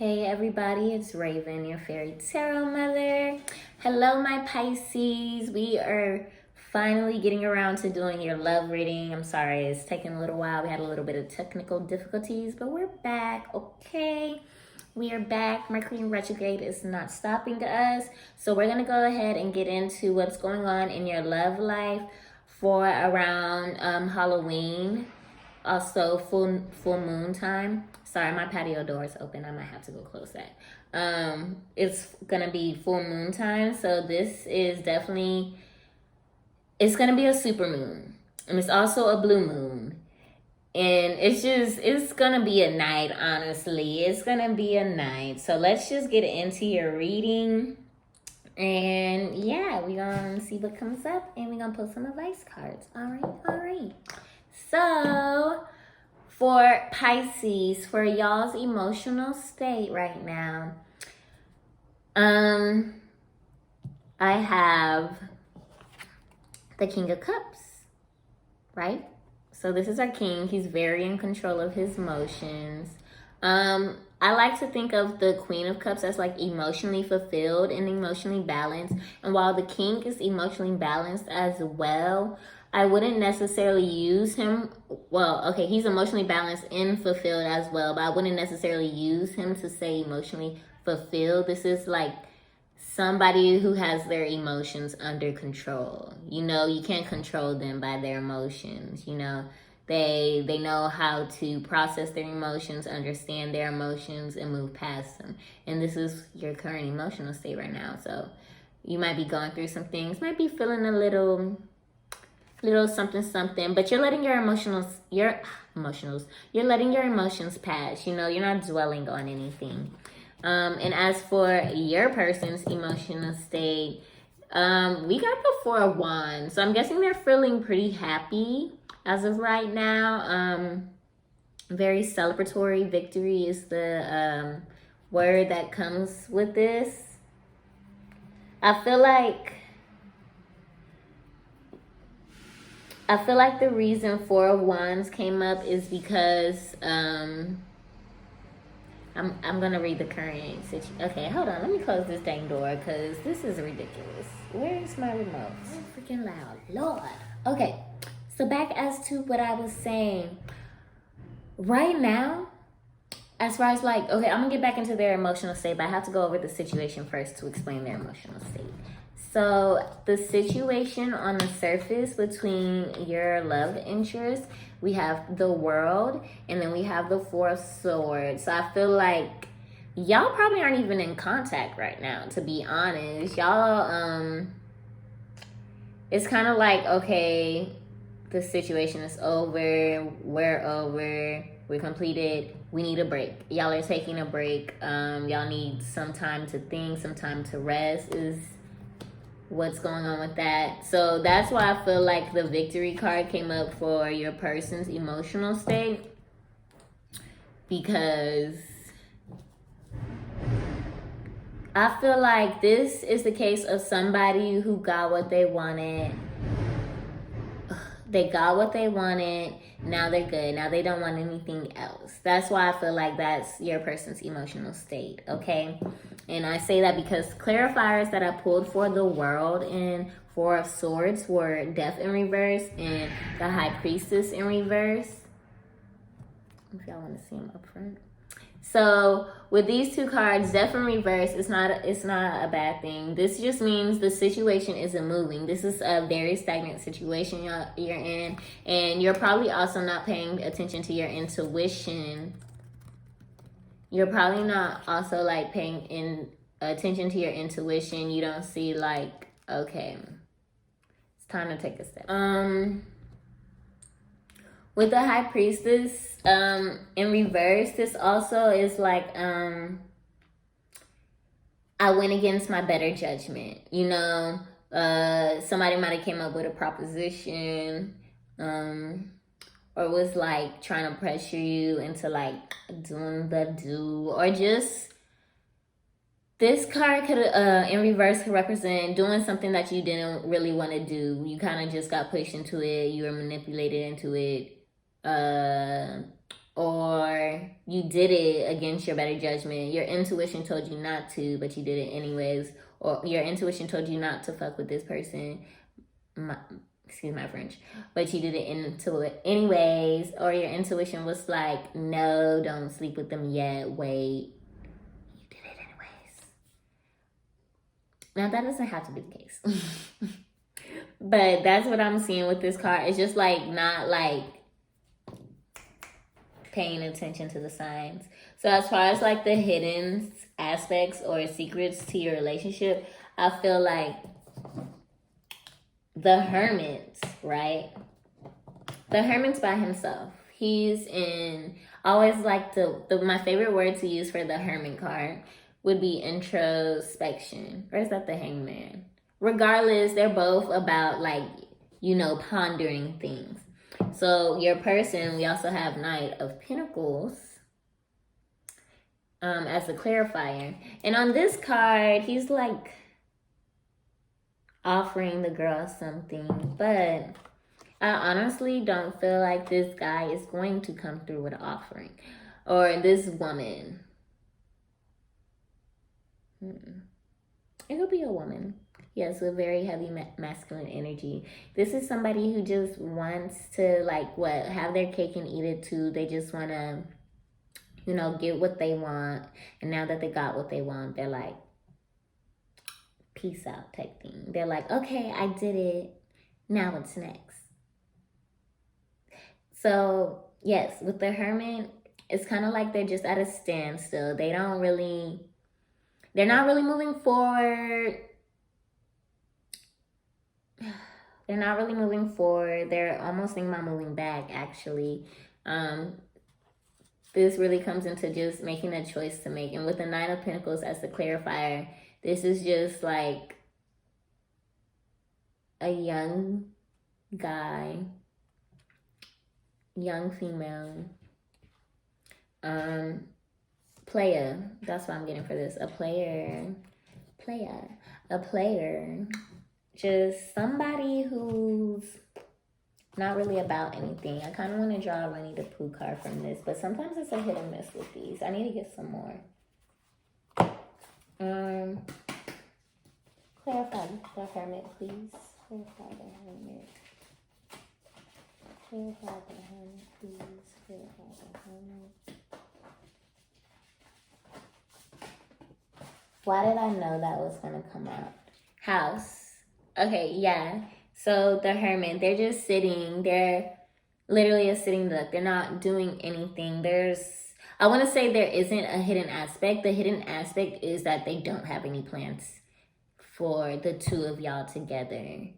Hey everybody, it's Raven, your fairy tarot mother. Hello my Pisces. We are finally getting around to doing your love reading. I'm sorry, it's taking a little while. We had a little bit of technical difficulties, but we're back, okay? We are back. Mercury in retrograde is not stopping us. So we're going to go ahead and get into what's going on in your love life for around Halloween. Also full moon time. Sorry, my patio door is open. I might have to go close that. It's gonna be full moon time, so this is definitely, it's gonna be a super moon, and it's also a blue moon, and it's gonna be a night. Honestly, it's gonna be a night. So let's just get into your reading, and yeah, we're gonna see what comes up, and we're gonna pull some advice cards. All right. So, for Pisces, for y'all's emotional state right now, I have the King of Cups, right? So this is our king. He's very in control of his emotions. I like to think of the Queen of Cups as like emotionally fulfilled and emotionally balanced. And while the king is emotionally balanced as well, I wouldn't necessarily use him. Well, okay, he's emotionally balanced and fulfilled as well, but I wouldn't necessarily use him to say emotionally fulfilled. This is like somebody who has their emotions under control. You know, you can't control them by their emotions. You know, they know how to process their emotions, understand their emotions, and move past them. And this is your current emotional state right now. So you might be going through some things, might be feeling a little something, but you're letting your you're letting your emotions pass. You know, you're not dwelling on anything. And as for your person's emotional state, we got the Four of Wands. So I'm guessing they're feeling pretty happy as of right now. Very celebratory. Victory is the word that comes with this. I feel like the reason Four of Wands came up is because I'm gonna read the current situation. Okay, hold on. Let me close this dang door because this is ridiculous. Where's my remote? So freaking loud, Lord. Okay, so back as to what I was saying. Right now, as far as like, okay, I'm gonna get back into their emotional state, but I have to go over the situation first to explain their emotional state. So the situation on the surface between your love interest, we have the World, and then we have the Four of Swords. So I feel like y'all probably aren't even in contact right now, to be honest. Y'all, it's kind of like, okay, the situation is over, we're completed, we need a break. Y'all are taking a break. Y'all need some time to think, some time to rest is what's going on with that. So that's why I feel like the Victory card came up for your person's emotional state, because I feel like this is the case of somebody who got what they wanted. They got what they wanted. Now they're good. Now they don't want anything else. That's why I feel like that's your person's emotional state, okay? And I say that because clarifiers that I pulled for the World and Four of Swords were Death in reverse and the High Priestess in reverse. If y'all want to see them up front. So with these two cards, Death in reverse, it's not a bad thing. This just means the situation isn't moving. This is a very stagnant situation you're in, and you're probably also not paying attention to your intuition. You're probably not also like paying attention to your intuition. You don't see like, okay, it's time to take a step. With the High Priestess in reverse, this also is like, I went against my better judgment. You know, somebody might have came up with a proposition, or was like trying to pressure you into like doing the do, or just this card could in reverse could represent doing something that you didn't really want to do. You kind of just got pushed into it. You were manipulated into it. or you did it against your better judgment. Your intuition told you not to, but you did it anyways. Or your intuition told you not to fuck with this person. Excuse my French. But you did it anyways. Or your intuition was like, no, don't sleep with them yet. Wait. You did it anyways. Now, that doesn't have to be the case. But that's what I'm seeing with this card. It's just like not like paying attention to the signs. So as far as like the hidden aspects or secrets to your relationship, I feel like the Hermit, right? The Hermit's by himself. He's in, always like my favorite word to use for the Hermit card would be introspection. Or is that the Hangman? Regardless, they're both about like, pondering things. So your person, we also have Knight of Pentacles as the clarifier. And on this card, he's like offering the girl something. But I honestly don't feel like this guy is going to come through with an offering. Or this woman. It could be a woman. Yes, with very heavy masculine energy. This is somebody who just wants to, have their cake and eat it too. They just want to, get what they want. And now that they got what they want, they're like, peace out type thing. They're like, okay, I did it. Now what's next? So, yes, with the Hermit, it's kind of like they're just at a standstill. They're not really moving forward. They're not really moving forward. They're almost thinking about moving back, actually. This really comes into just making a choice to make. And with the Nine of Pentacles as the clarifier, this is just like a young guy, young female, player. That's what I'm getting for this. A player. Just somebody who's not really about anything. I kind of want to draw a Winnie the Pooh card from this, but sometimes it's a hit or miss with these. I need to get some more. Clarify the Hermit, please. Clarify the Hermit. Clarify the Hermit, please. Clarify the Hermit. Why did I know that was going to come out? House. Okay, yeah. So the Hermit, they're just sitting. They're literally a sitting duck. They're not doing anything. I want to say there isn't a hidden aspect. The hidden aspect is that they don't have any plans for the two of y'all together.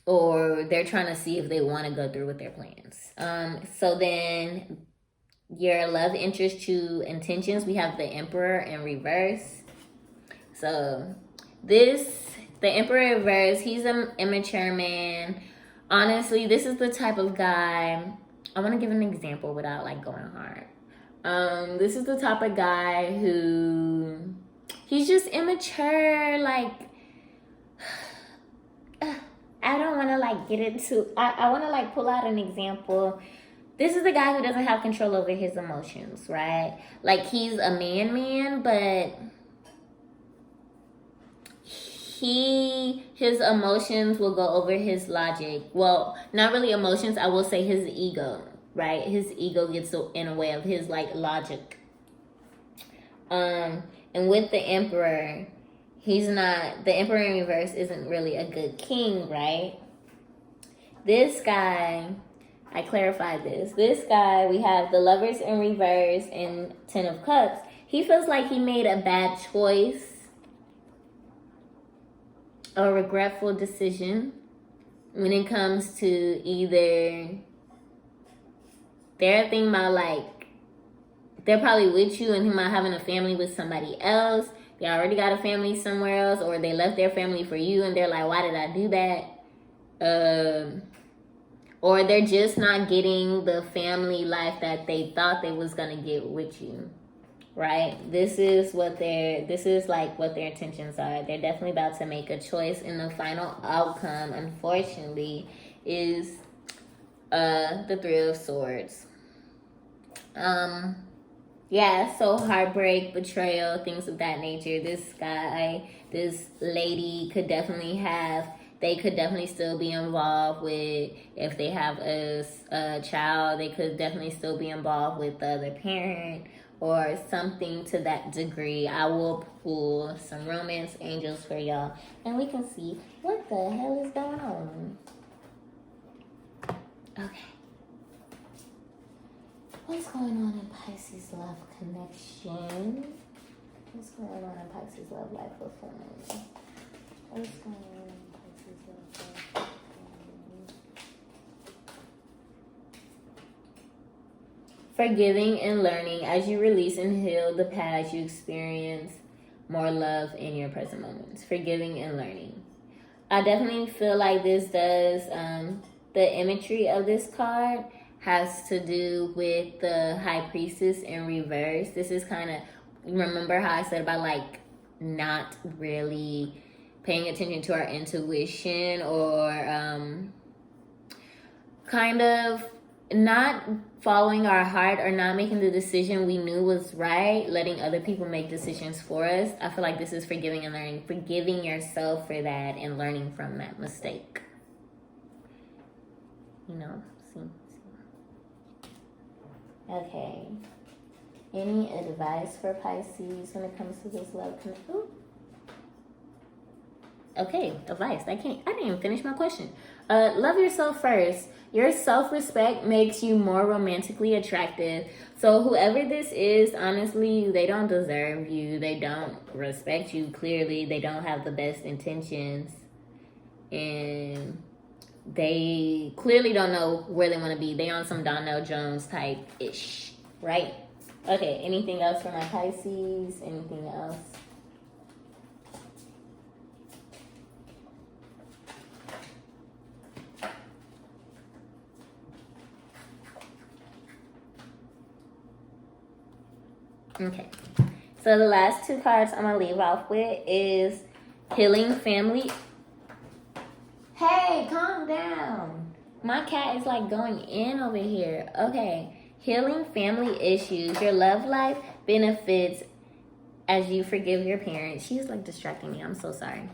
Or they're trying to see if they want to go through with their plans. So then your love interest to intentions, we have the Emperor in reverse. So the Emperor in reverse, he's an immature man. Honestly, this is the type of guy, I want to give an example without going hard. This is the type of guy who, he's just immature. I don't want to get into, I want to pull out an example. This is the guy who doesn't have control over his emotions, right? He's a man, but his emotions will go over his logic. Well, not really emotions, I will say his ego, right? His ego gets in the way of his logic. And with the Emperor, the Emperor in reverse isn't really a good king, right? This guy, I clarified this. This guy, we have the Lovers in reverse and Ten of Cups. He feels like he made a bad choice, a regretful decision when it comes to either they're thinking about they're probably with you and he might having a family with somebody else. They already got a family somewhere else, or they left their family for you and they're like, why did I do that? Or they're just not getting the family life that they thought they was gonna get with you, right? This is what their intentions are. They're definitely about to make a choice, and the final outcome, unfortunately, is the Three of Swords. Yeah, so heartbreak, betrayal, things of that nature. This guy, this lady could definitely they could definitely still be involved with, if they have a child, they could definitely still be involved with the other parent or something to that degree. I will pull some romance angels for y'all and we can see what the hell is going on. Okay. What's going on in Pisces love connection? What's going on in Pisces love life performance? What's going on in Pisces love life performance? Forgiving and learning. As you release and heal the past, you experience more love in your present moments. Forgiving and learning. I definitely feel like this does, the imagery of this card has to do with the High Priestess in reverse. This is kind of, remember how I said about like not really paying attention to our intuition, or kind of not following our heart, or not making the decision we knew was right, letting other people make decisions for us. I feel like this is forgiving and learning, forgiving yourself for that and learning from that mistake. You know, see. Okay. Any advice for Pisces when it comes to this love connection? Okay, advice. I didn't even finish my question. Love yourself first. Your self-respect makes you more romantically attractive. So whoever this is, honestly, they don't deserve you. They don't respect you. Clearly, they don't have the best intentions. And they clearly don't know where they want to be. They on some Donnell Jones type-ish, right? Okay, anything else for my Pisces? Anything else? Okay, so the last two cards I'm going to leave off with is Healing Family. Hey, calm down. My cat is like going in over here. Okay. Healing family issues. Your love life benefits as you forgive your parents. She's like distracting me. I'm so sorry.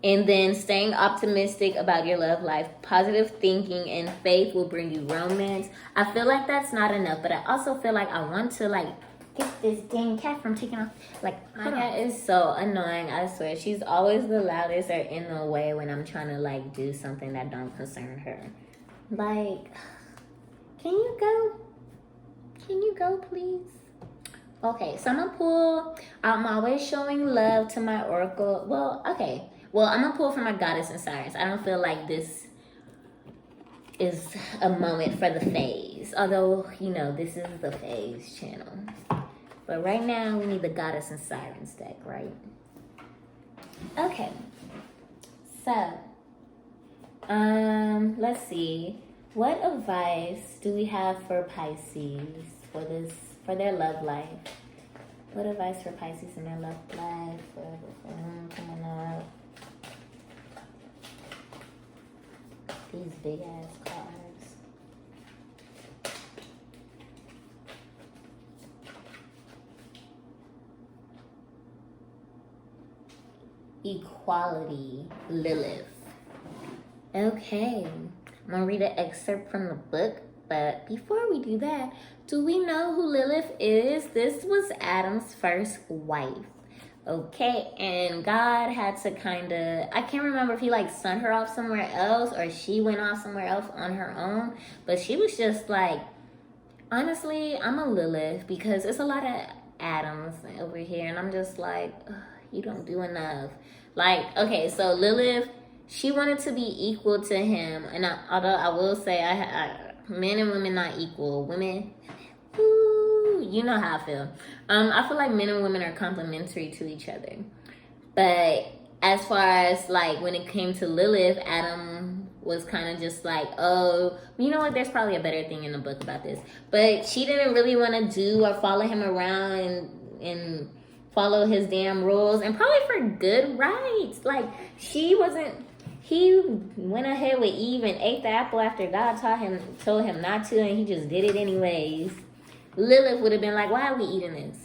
And then staying optimistic about your love life. Positive thinking and faith will bring you romance. I feel like that's not enough, but I also feel like I want to like get this dang cat from taking off. Like, my cat is so annoying, I swear. She's always the loudest or in the way when I'm trying to like do something that don't concern her. Like, can you go? Can you go, please? Okay, so I'm gonna pull. I'm always showing love to my oracle. Well, okay. Well, I'm gonna pull from my goddess and Sirens. I don't feel like this is a moment for the phase. Although, you know, this is the phase channel. But right now, we need the Goddess and Sirens deck, right? Okay. So, let's see. What advice do we have for Pisces for their love life? What advice for Pisces in their love life? Coming up. These big ass cards. Equality, Lilith. Okay, I'm gonna read an excerpt from the book, but before we do that, do we know who Lilith is? This was Adam's first wife. Okay, and God had to kind of, I can't remember if he like sent her off somewhere else or she went off somewhere else on her own, but she was just like, honestly, I'm a Lilith because it's a lot of Adams over here, and I'm just like, ugh, you don't do enough. Like, okay, so Lilith, she wanted to be equal to him, and although I will say, men and women not equal. Women, ooh, you know how I feel. I feel like men and women are complementary to each other. But as far as like when it came to Lilith, Adam was kind of just like, oh, you know what? There's probably a better thing in the book about this. But she didn't really want to do or follow him around and follow his damn rules, and probably for good rights. Like, she wasn't, He went ahead with Eve and ate the apple after God told him not to, and he just did it anyways. Lilith would have been like, why are we eating this?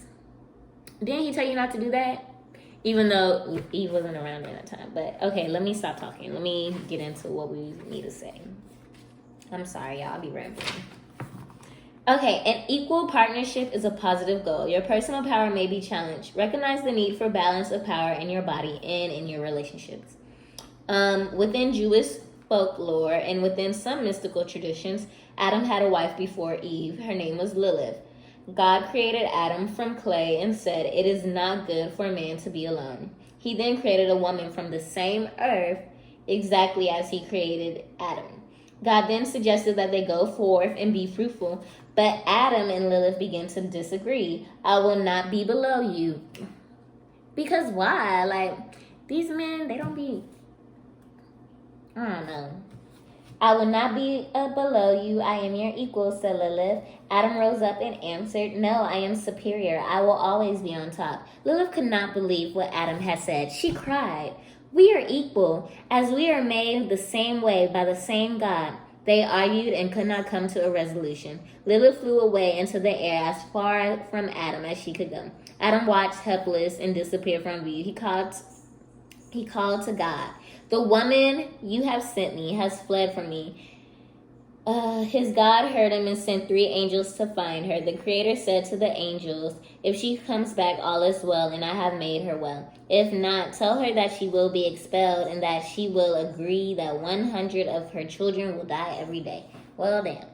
Didn't he tell you not to do that? Even though Eve wasn't around during that time. But okay, let me stop talking. Let me get into what we need to say. I'm sorry, y'all. I'll be rambling. Okay, an equal partnership is a positive goal. Your personal power may be challenged. Recognize the need for balance of power in your body and in your relationships. Within Jewish folklore and within some mystical traditions, Adam had a wife before Eve. Her name was Lilith. God created Adam from clay and said, "It is not good for a man to be alone." He then created a woman from the same earth, exactly as he created Adam. God then suggested that they go forth and be fruitful, but Adam and Lilith began to disagree. "I will not be below you." Because why? Like, these men, they don't be... I don't know. "I will not be below you. I am your equal," said Lilith. Adam rose up and answered, "No, I am superior. I will always be on top." Lilith could not believe what Adam had said. She cried, "We are equal, as we are made the same way by the same God." They argued and could not come to a resolution. Lilith flew away into the air as far from Adam as she could go. Adam watched helpless and disappeared from view. He called to God, "The woman you have sent me has fled from me." His God heard him and sent 3 angels to find her. The Creator said to the angels, "If she comes back, all is well, and I have made her well. If not, tell her that she will be expelled and that she will agree that 100 of her children will die every day." Well, damn.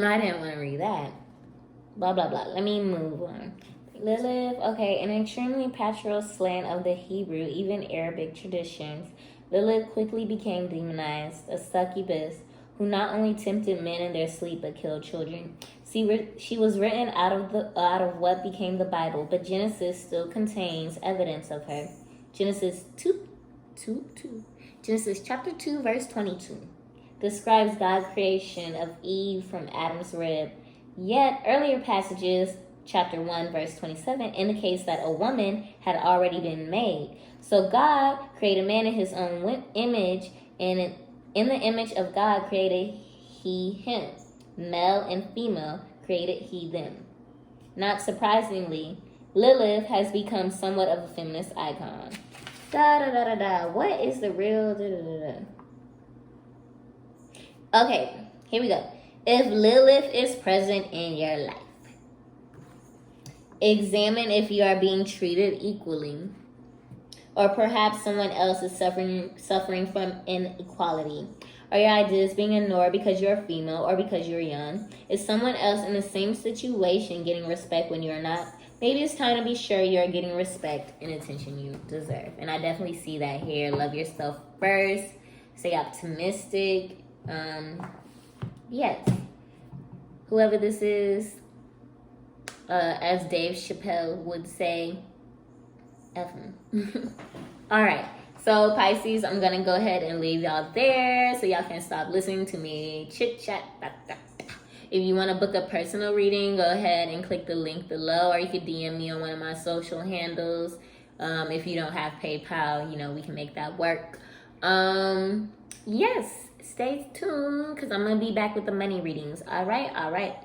I didn't want to read that. Blah, blah, blah. Let me move on. Lilith, okay, an extremely pastoral slant of the Hebrew, even Arabic traditions, Lilith quickly became demonized, a succubus who not only tempted men in their sleep but killed children. She was written out of what became the Bible, but Genesis still contains evidence of her. Genesis chapter 2, verse 22 describes God's creation of Eve from Adam's rib. Yet earlier passages, chapter 1, verse 27, indicates that a woman had already been made. So God created man in his own image, and in the image of God created he him. Male and female created he them. Not surprisingly, Lilith has become somewhat of a feminist icon. What is the real Okay, here we go. If Lilith is present in your life, examine if you are being treated equally, or perhaps someone else is suffering from inequality. Are your ideas being ignored because you're female or because you're young? Is someone else in the same situation getting respect when you're not? Maybe it's time to be sure you're getting respect and attention you deserve. And I definitely see that here. Love yourself first. Stay optimistic. Yes. Whoever this is, as Dave Chappelle would say, F him. All right. So, Pisces, I'm going to go ahead and leave y'all there so y'all can stop listening to me chit-chat. If you want to book a personal reading, go ahead and click the link below, or you could DM me on one of my social handles. If you don't have PayPal, we can make that work. Yes, stay tuned because I'm going to be back with the money readings. All right.